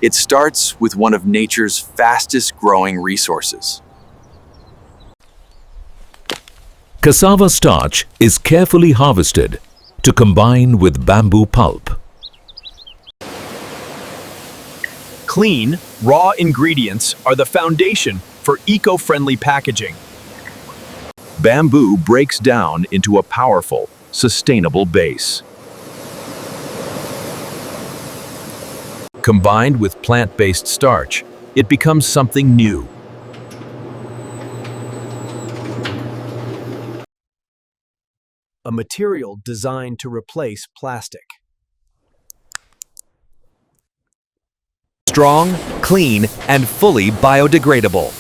It starts with one of nature's fastest growing resources. Cassava starch is carefully harvested to combine with bamboo pulp. Clean, raw ingredients are the foundation for eco-friendly packaging. Bamboo breaks down into a powerful, sustainable base. Combined with plant-based starch, it becomes something new. A material designed to replace plastic. Strong, clean, and fully biodegradable.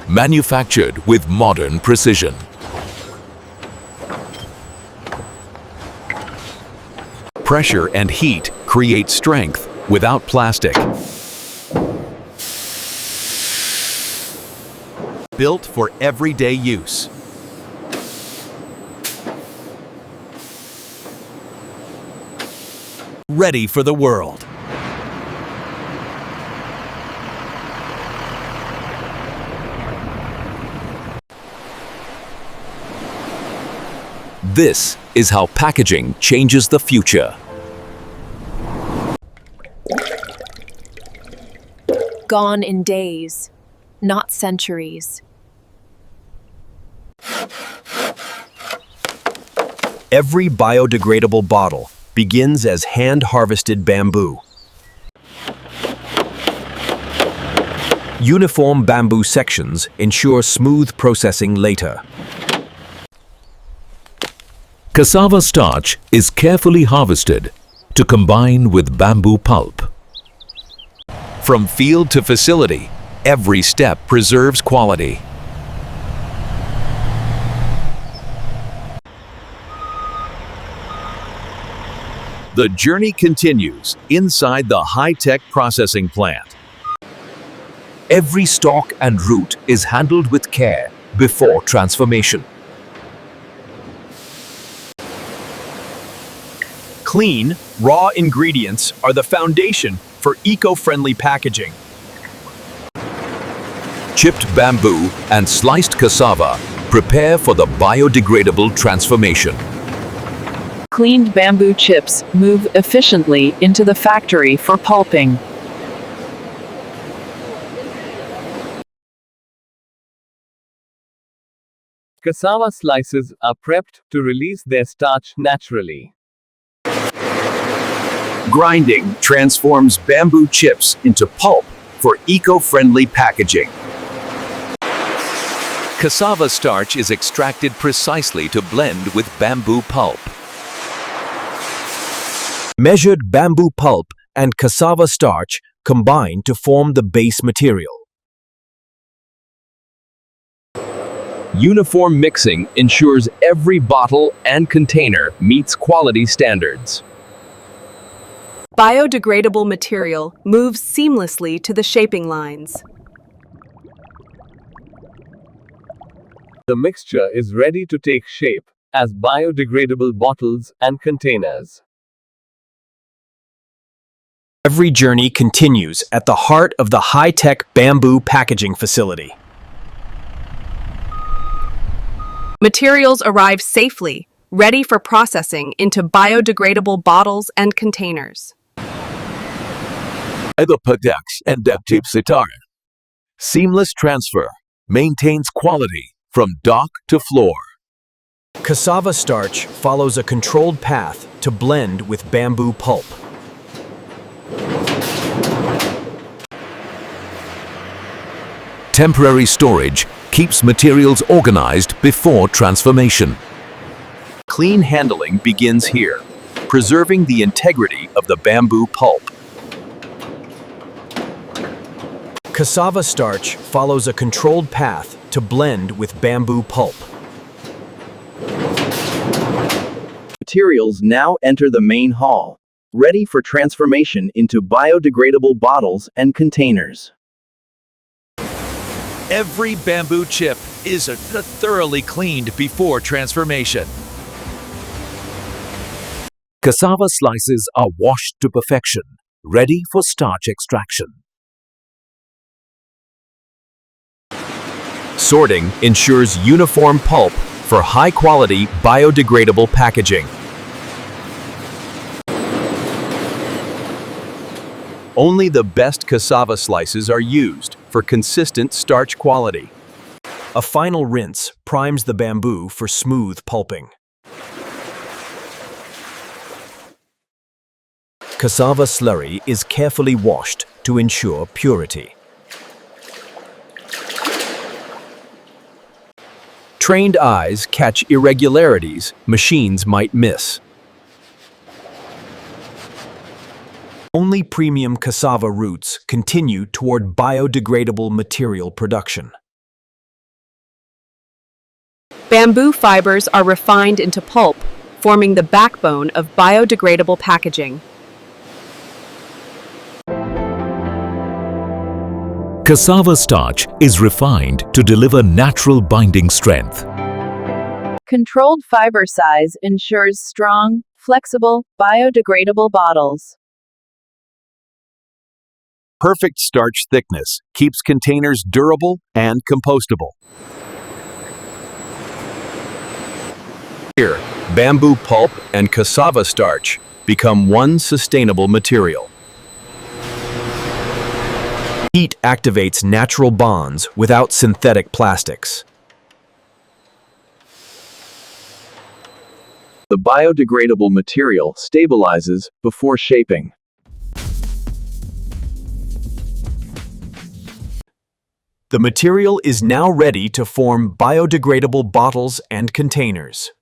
Manufactured with modern precision. Pressure and heat create strength without plastic. Built for everyday use. Ready for the world. This is how packaging changes the future. Gone in days, not centuries. Every biodegradable bottle begins as hand-harvested bamboo. Uniform bamboo sections ensure smooth processing later. Cassava starch is carefully harvested to combine with bamboo pulp. From field to facility, every step preserves quality. The journey continues inside the high-tech processing plant. Every stalk and root is handled with care before transformation. Clean, raw ingredients are the foundation for eco-friendly packaging. Chipped bamboo and sliced cassava prepare for the biodegradable transformation. Cleaned bamboo chips move efficiently into the factory for pulping. Cassava slices are prepped to release their starch naturally. Grinding transforms bamboo chips into pulp for eco-friendly packaging. Cassava starch is extracted precisely to blend with bamboo pulp. Measured bamboo pulp and cassava starch combine to form the base material. Uniform mixing ensures every bottle and container meets quality standards. Biodegradable material moves seamlessly to the shaping lines. The mixture is ready to take shape as biodegradable bottles and containers. Every journey continues at the heart of the high-tech bamboo packaging facility. Materials arrive safely, ready for processing into biodegradable bottles and containers. The products and active sitar. Seamless transfer maintains quality from dock to floor. Cassava starch follows a controlled path to blend with bamboo pulp. Temporary storage keeps materials organized before transformation. Clean handling begins here, preserving the integrity of the bamboo pulp. Cassava starch follows a controlled path to blend with bamboo pulp. Materials now enter the main hall, ready for transformation into biodegradable bottles and containers. Every bamboo chip is thoroughly cleaned before transformation. Cassava slices are washed to perfection, ready for starch extraction. Sorting ensures uniform pulp for high-quality biodegradable packaging. Only the best cassava slices are used for consistent starch quality. A final rinse primes the bamboo for smooth pulping. Cassava slurry is carefully washed to ensure purity. Trained eyes catch irregularities machines might miss. Only premium cassava roots continue toward biodegradable material production. Bamboo fibers are refined into pulp, forming the backbone of biodegradable packaging. Cassava starch is refined to deliver natural binding strength. Controlled fiber size ensures strong, flexible, biodegradable bottles. Perfect starch thickness keeps containers durable and compostable. Here, bamboo pulp and cassava starch become one sustainable material. Heat activates natural bonds without synthetic plastics. The biodegradable material stabilizes before shaping. The material is now ready to form biodegradable bottles and containers.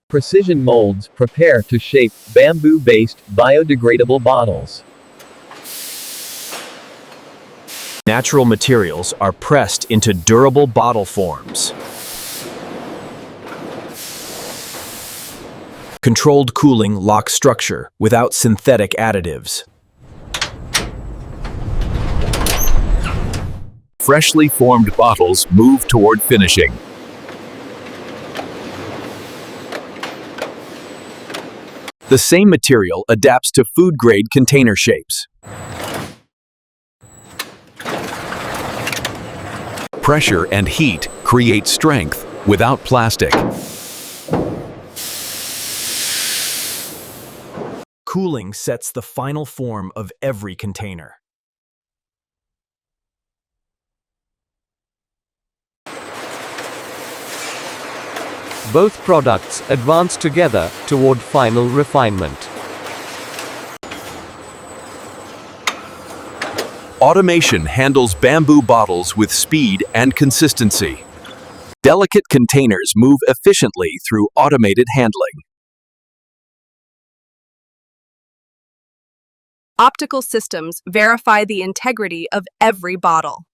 Precision molds prepare to shape bamboo-based biodegradable bottles. Natural materials are pressed into durable bottle forms. Controlled cooling locks structure without synthetic additives. Freshly formed bottles move toward finishing. The same material adapts to food-grade container shapes. Pressure and heat create strength without plastic. Cooling sets the final form of every container. Both products advance together toward final refinement. Automation handles bamboo bottles with speed and consistency. Delicate containers move efficiently through automated handling. Optical systems verify the integrity of every bottle.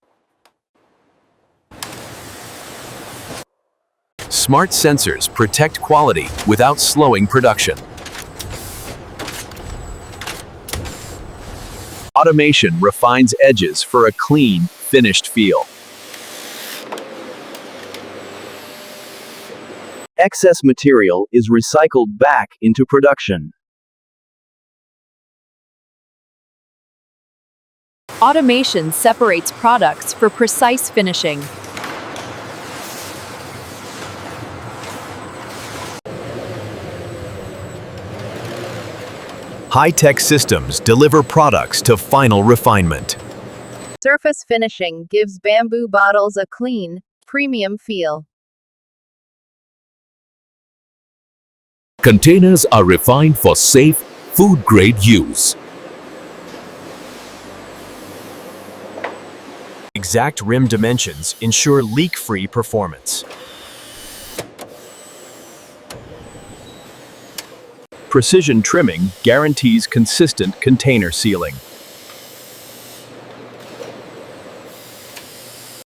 Smart sensors protect quality without slowing production. Automation refines edges for a clean, finished feel. Excess material is recycled back into production. Automation separates products for precise finishing. High-tech systems deliver products to final refinement. Surface finishing gives bamboo bottles a clean, premium feel. Containers are refined for safe, food-grade use. Exact rim dimensions ensure leak-free performance. Precision trimming guarantees consistent container sealing.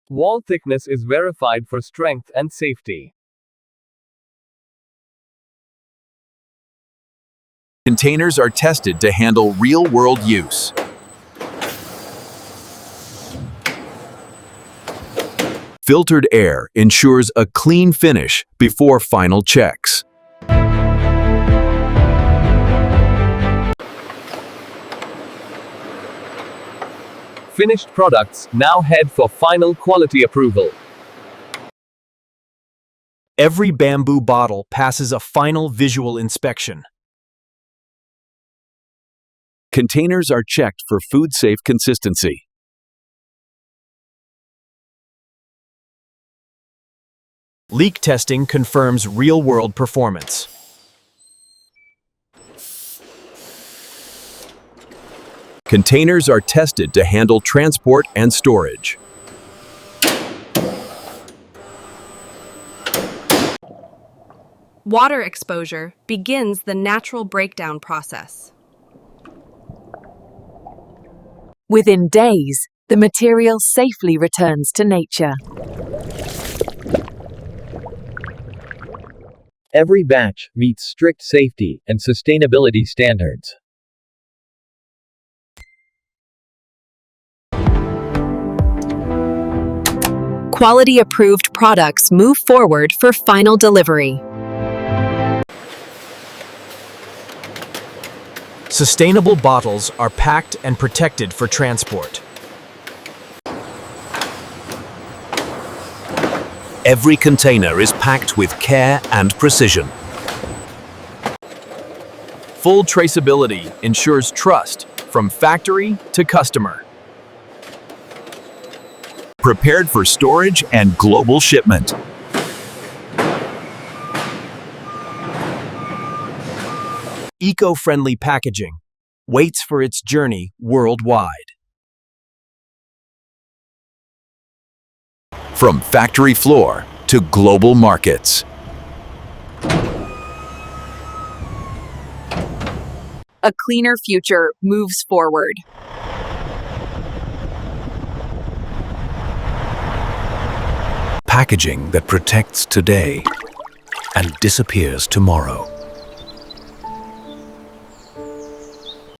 Wall thickness is verified for strength and safety. Containers are tested to handle real-world use. Filtered air ensures a clean finish before final checks. Finished products now head for final quality approval. Every bamboo bottle passes a final visual inspection. Containers are checked for food-safe consistency. Leak testing confirms real-world performance. Containers are tested to handle transport and storage. Water exposure begins the natural breakdown process. Within days, the material safely returns to nature. Every batch meets strict safety and sustainability standards. Quality-approved products move forward for final delivery. Sustainable bottles are packed and protected for transport. Every container is packed with care and precision. Full traceability ensures trust from factory to customer. Prepared for storage and global shipment. Eco-friendly packaging waits for its journey worldwide. From factory floor to global markets. A cleaner future moves forward. Packaging that protects today and disappears tomorrow.